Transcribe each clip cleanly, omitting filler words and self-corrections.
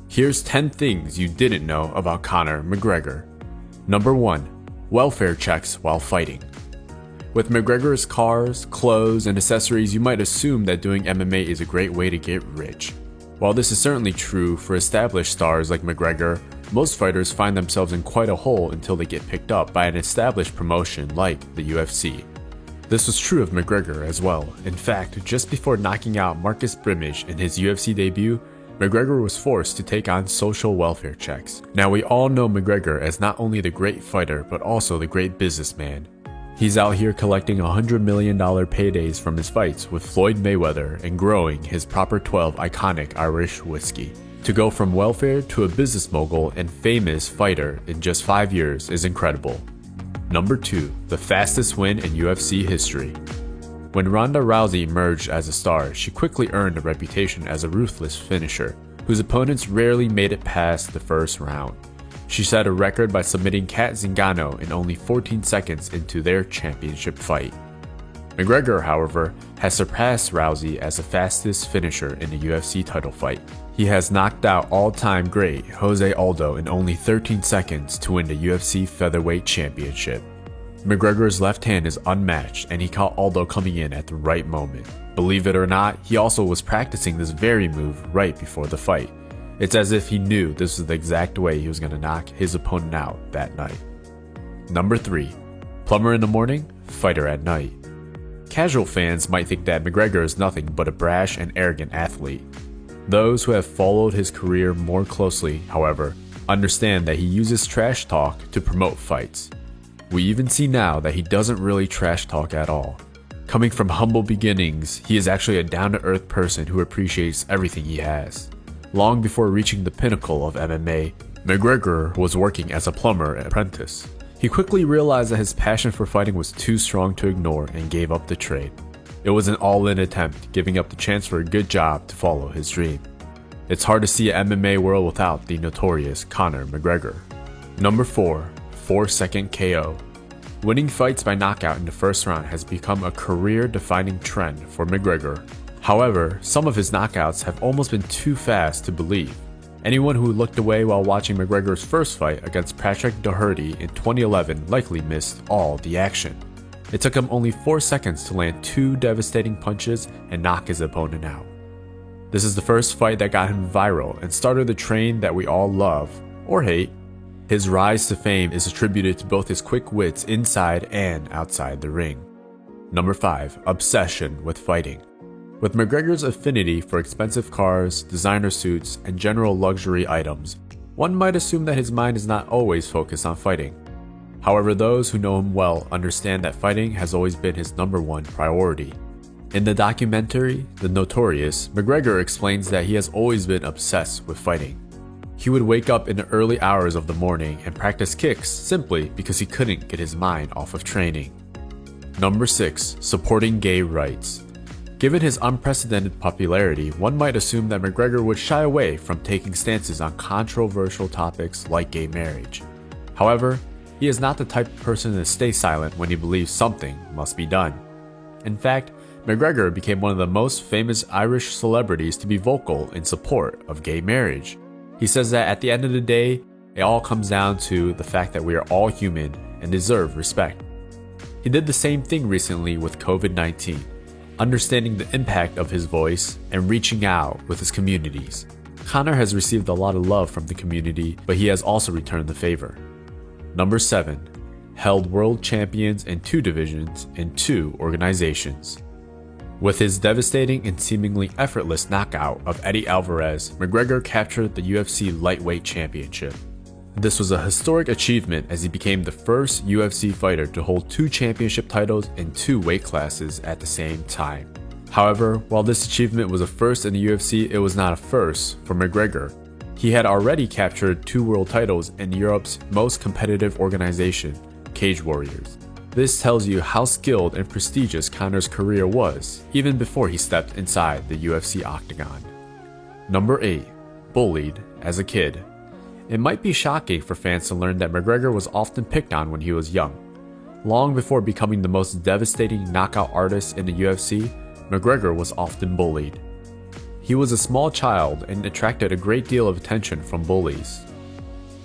Here's 10 things you didn't know about Conor McGregor. Number 1. Welfare checks while fighting. With McGregor's cars, clothes, and accessories, you might assume that doing MMA is a great way to get rich. While this is certainly true for established stars like McGregor, most fighters find themselves in quite a hole until they get picked up by an established promotion like the UFC. This was true of McGregor as well. In fact, just before knocking out Marcus Brimage in his UFC debut, McGregor was forced to take on social welfare checks. Now, we all know McGregor as not only the great fighter, but also the great businessman. He's out here collecting $100 million paydays from his fights with Floyd Mayweather and growing his Proper 12 iconic Irish whiskey. To go from welfare to a business mogul and famous fighter in just 5 years is incredible. Number 2. The fastest win in UFC history. When Ronda Rousey emerged as a star, she quickly earned a reputation as a ruthless finisher, whose opponents rarely made it past the first round. She set a record by submitting Kat Zingano in only 14 seconds into their championship fight. McGregor, however, has surpassed Rousey as the fastest finisher in a UFC title fight. He has knocked out all-time great Jose Aldo in only 13 seconds to win the UFC Featherweight Championship. McGregor's left hand is unmatched, and he caught Aldo coming in at the right moment. Believe it or not, he also was practicing this very move right before the fight. It's as if he knew this was the exact way he was going to knock his opponent out that night. Number 3. Plumber in the morning, fighter at night. Casual fans might think that McGregor is nothing but a brash and arrogant athlete. Those who have followed his career more closely, however, understand that he uses trash talk to promote fights. We even see now that he doesn't really trash talk at all. Coming from humble beginnings, he is actually a down-to-earth person who appreciates everything he has. Long before reaching the pinnacle of MMA, McGregor was working as a plumber apprentice. He quickly realized that his passion for fighting was too strong to ignore and gave up the trade. It was an all-in attempt, giving up the chance for a good job to follow his dream. It's hard to see an MMA world without the notorious Conor McGregor. Number 4. 4-second KO. Winning fights by knockout in the first round has become a career-defining trend for McGregor. However, some of his knockouts have almost been too fast to believe. Anyone who looked away while watching McGregor's first fight against Patrick Doherty in 2011 likely missed all the action. It took him only 4 seconds to land 2 devastating punches and knock his opponent out. This is the first fight that got him viral and started the train that we all love, or hate. His rise to fame is attributed to both his quick wits inside and outside the ring. Number 5. Obsession with fighting. With McGregor's affinity for expensive cars, designer suits, and general luxury items, one might assume that his mind is not always focused on fighting. However, those who know him well understand that fighting has always been his number 1 priority. In the documentary, The Notorious, McGregor explains that he has always been obsessed with fighting. He would wake up in the early hours of the morning and practice kicks simply because he couldn't get his mind off of training. Number 6. Supporting gay rights. Given his unprecedented popularity, one might assume that McGregor would shy away from taking stances on controversial topics like gay marriage. However, he is not the type of person to stay silent when he believes something must be done. In fact, McGregor became one of the most famous Irish celebrities to be vocal in support of gay marriage. He says that at the end of the day, it all comes down to the fact that we are all human and deserve respect. He did the same thing recently with COVID-19. Understanding the impact of his voice and reaching out with his communities. Conor has received a lot of love from the community, but he has also returned the favor. Number 7. Held world champions in 2 divisions in 2 organizations. With his devastating and seemingly effortless knockout of Eddie Alvarez, McGregor captured the UFC Lightweight Championship. This was a historic achievement as he became the first UFC fighter to hold 2 championship titles in 2 weight classes at the same time. However, while this achievement was a first in the UFC, it was not a first for McGregor. He had already captured 2 world titles in Europe's most competitive organization, Cage Warriors. This tells you how skilled and prestigious Conor's career was, even before he stepped inside the UFC octagon. Number 8. Bullied as a kid. It might be shocking for fans to learn that McGregor was often picked on when he was young. Long before becoming the most devastating knockout artist in the UFC, McGregor was often bullied. He was a small child and attracted a great deal of attention from bullies.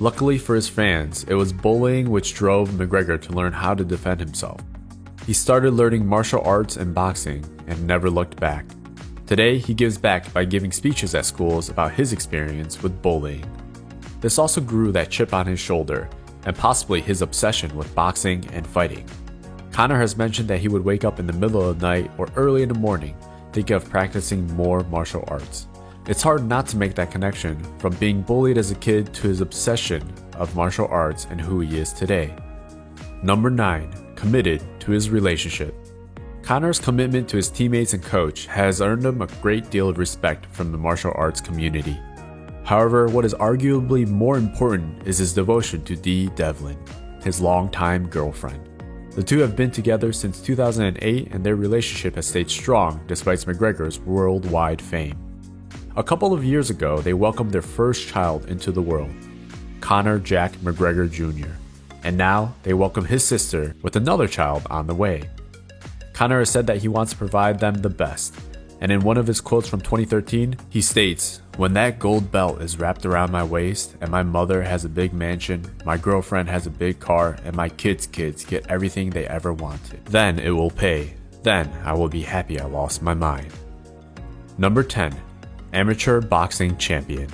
Luckily for his fans, it was bullying which drove McGregor to learn how to defend himself. He started learning martial arts and boxing and never looked back. Today, he gives back by giving speeches at schools about his experience with bullying. This also grew that chip on his shoulder, and possibly his obsession with boxing and fighting. Conor has mentioned that he would wake up in the middle of the night or early in the morning thinking of practicing more martial arts. It's hard not to make that connection from being bullied as a kid to his obsession of martial arts and who he is today. Number 9. Committed to his relationship. Conor's commitment to his teammates and coach has earned him a great deal of respect from the martial arts community. However, what is arguably more important is his devotion to Dee Devlin, his longtime girlfriend. The two have been together since 2008 and their relationship has stayed strong despite McGregor's worldwide fame. A couple of years ago, they welcomed their first child into the world, Conor Jack McGregor Jr., and now they welcome his sister with another child on the way. Conor has said that he wants to provide them the best, and in one of his quotes from 2013, he states, "When that gold belt is wrapped around my waist and my mother has a big mansion, my girlfriend has a big car, and my kids' get everything they ever wanted, then it will pay. Then I will be happy I lost my mind." Number 10. Amateur boxing champion.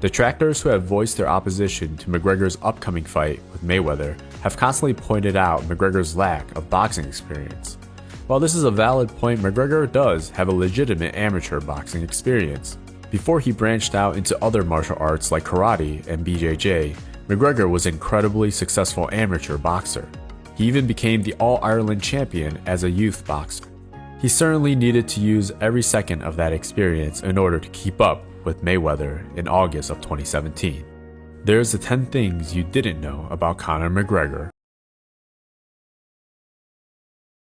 Detractors who have voiced their opposition to McGregor's upcoming fight with Mayweather have constantly pointed out McGregor's lack of boxing experience. While this is a valid point, McGregor does have a legitimate amateur boxing experience. Before he branched out into other martial arts like karate and BJJ, McGregor was an incredibly successful amateur boxer. He even became the All-Ireland champion as a youth boxer. He certainly needed to use every second of that experience in order to keep up with Mayweather in August of 2017. There's the 10 things you didn't know about Conor McGregor.